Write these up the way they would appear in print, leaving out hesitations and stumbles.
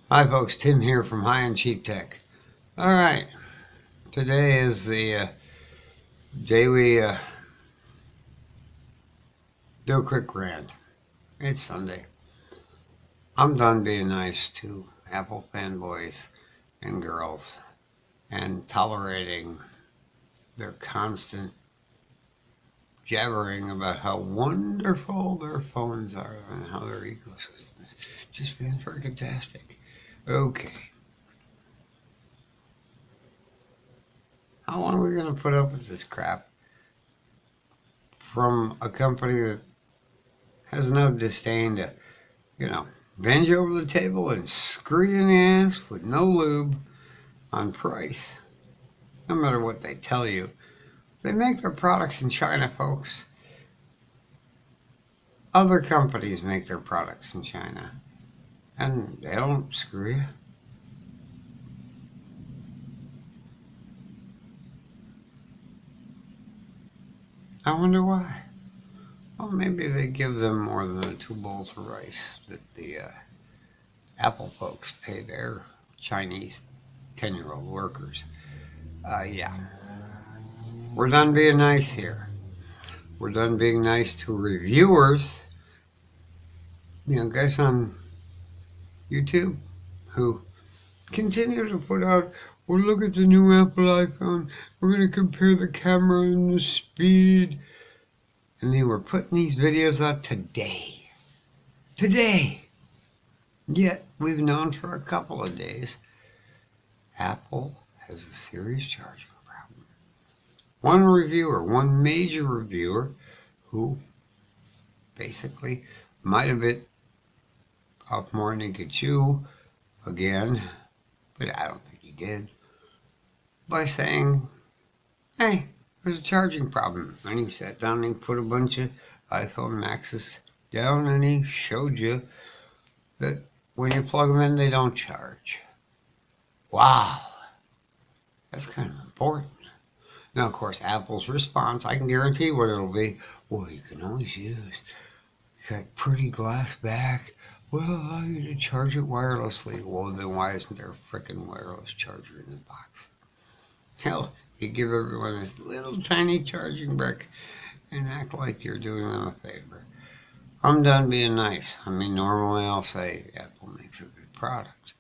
Hi folks, Tim here from High and Cheap Tech. Alright, today is the day we do a quick rant. It's Sunday. I'm done being nice to Apple fanboys and girls and tolerating their constant jabbering about how wonderful their phones are and how their ecosystem is just being freaking tastic. Okay. How long are we going to put up with this crap from a company that has no disdain to, bend you over the table and screw you in the ass with no lube on price? No matter what they tell you. They make their products in China, folks. Other companies make their products in China. And they don't screw you. I wonder why. Well, maybe they give them more than the 2 bowls of rice that the Apple folks pay their Chinese 10-year-old workers. Yeah. We're done being nice here. We're done being nice to reviewers. Guys on YouTube who continue to put out, well, look at the new Apple iPhone. We're going to compare the camera and the speed. And they were putting these videos out today. Today! Yet, we've known for a couple of days, Apple has a serious charging problem. One major reviewer, who basically might have bit off more than he could chew again, but I don't think he did, by saying, hey, there's a charging problem. And he sat down and he put a bunch of iPhone Maxes down and he showed you that when you plug them in, they don't charge. Wow. That's kind of important. Now, of course, Apple's response, I can guarantee what it'll be. Well, you can always use that pretty glass back. Will allow you to charge it wirelessly. Well, then why isn't there a frickin' wireless charger in the box? Hell, you give everyone this little tiny charging brick and act like you're doing them a favor. I'm done being nice. I mean, normally I'll say Apple makes a good product.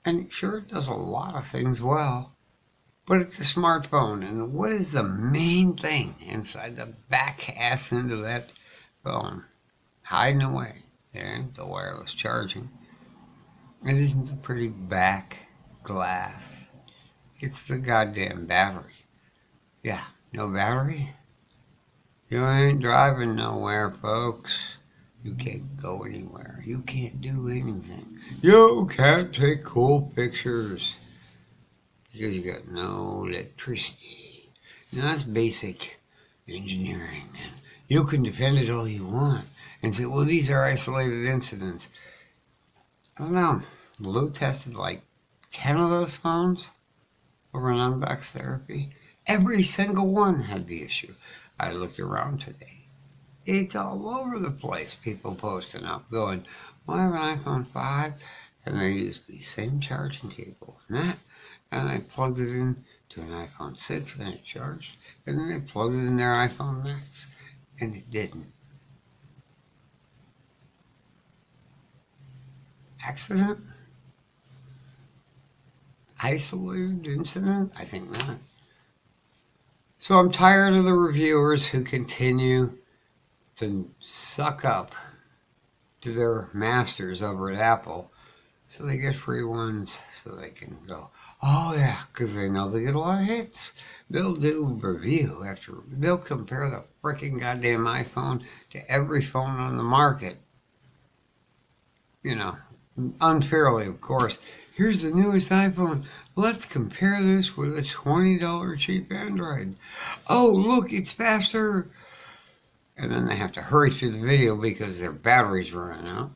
And sure, it does a lot of things well. But it's a smartphone, and what is the main thing inside the back ass end of that phone? Hiding away. It ain't the wireless charging. It isn't the pretty back glass. It's the goddamn battery. Yeah, no battery? You ain't driving nowhere, folks. You can't go anywhere. You can't do anything. You can't take cool pictures because you got no electricity. Now that's basic engineering. And you can defend it all you want and say, well, these are isolated incidents. I don't know. Lou tested like 10 of those phones over an unbox therapy. Every single one had the issue. I looked around today. It's all over the place. People posting up going, well, I have an iPhone 5 and they use the same charging cable and that. And I plugged it in to an iPhone 6 and it charged. And then they plugged it in their iPhone Max and it didn't. Accident? Isolated incident? I think not. So I'm tired of the reviewers who continue to suck up to their masters over at Apple so they get free ones so they can go, oh yeah, because they know they get a lot of hits. They'll do review after, they'll compare the freaking goddamn iPhone to every phone on the market. Unfairly, of course. Here's the newest iPhone. Let's compare this with a $20 cheap Android. Oh, look, it's faster. And then they have to hurry through the video because their battery's running out.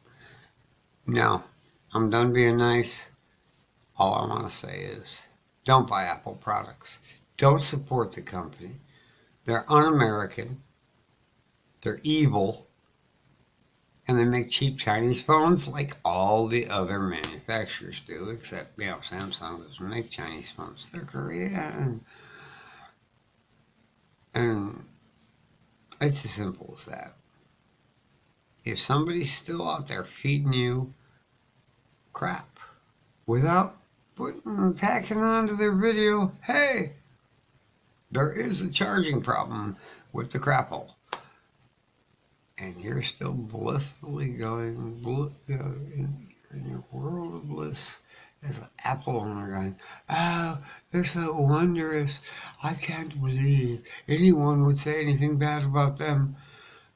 No, I'm done being nice. All I want to say is, don't buy Apple products. Don't support the company. They're un-American. They're evil. And they make cheap Chinese phones like all the other manufacturers do, except, Samsung doesn't make Chinese phones. They're Korean. And it's as simple as that. If somebody's still out there feeding you crap without tacking onto their video, hey, there is a charging problem with the Crapple. And you're still blissfully going in your world of bliss as an Apple owner going, oh, they're so wondrous. I can't believe anyone would say anything bad about them.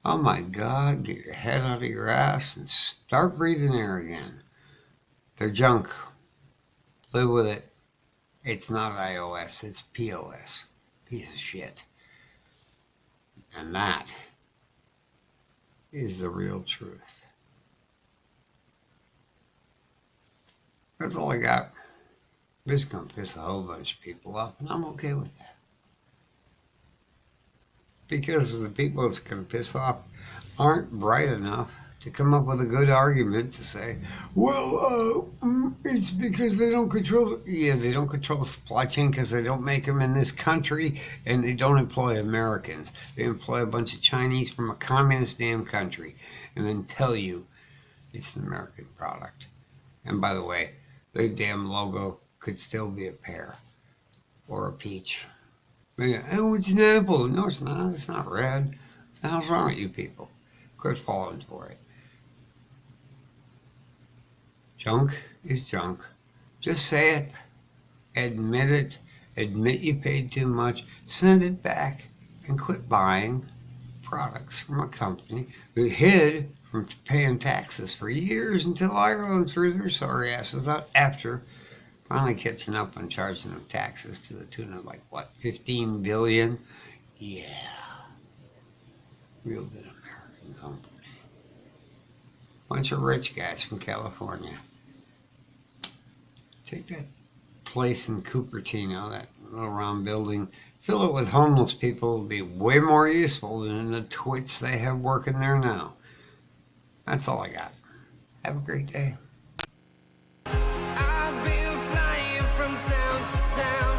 Oh my God, get your head out of your ass and start breathing air again. They're junk. Live with it. It's not iOS, it's POS. Piece of shit. And that is the real truth. That's all I got. This is going to piss a whole bunch of people off, and I'm okay with that. Because the people it's going to piss off aren't bright enough to come up with a good argument to say, well, it's because they don't control, they don't control the supply chain because they don't make them in this country, and they don't employ Americans. They employ a bunch of Chinese from a communist damn country, and then tell you it's an American product. And by the way, the damn logo could still be a pear or a peach. Oh, it's an apple. No, it's not. It's not red. What the hell's wrong with you people? Quit falling for it. Junk is junk. Just say it. Admit it. Admit you paid too much. Send it back and quit buying products from a company that hid from paying taxes for years until Ireland threw their sorry asses out after finally catching up on charging them taxes to the tune of 15 billion? Yeah. Real good American company. Bunch of rich guys from California. Take that place in Cupertino, that little round building, fill it with homeless people. It would be way more useful than the twits they have working there now. That's all I got. Have a great day. I've been flying from town to town.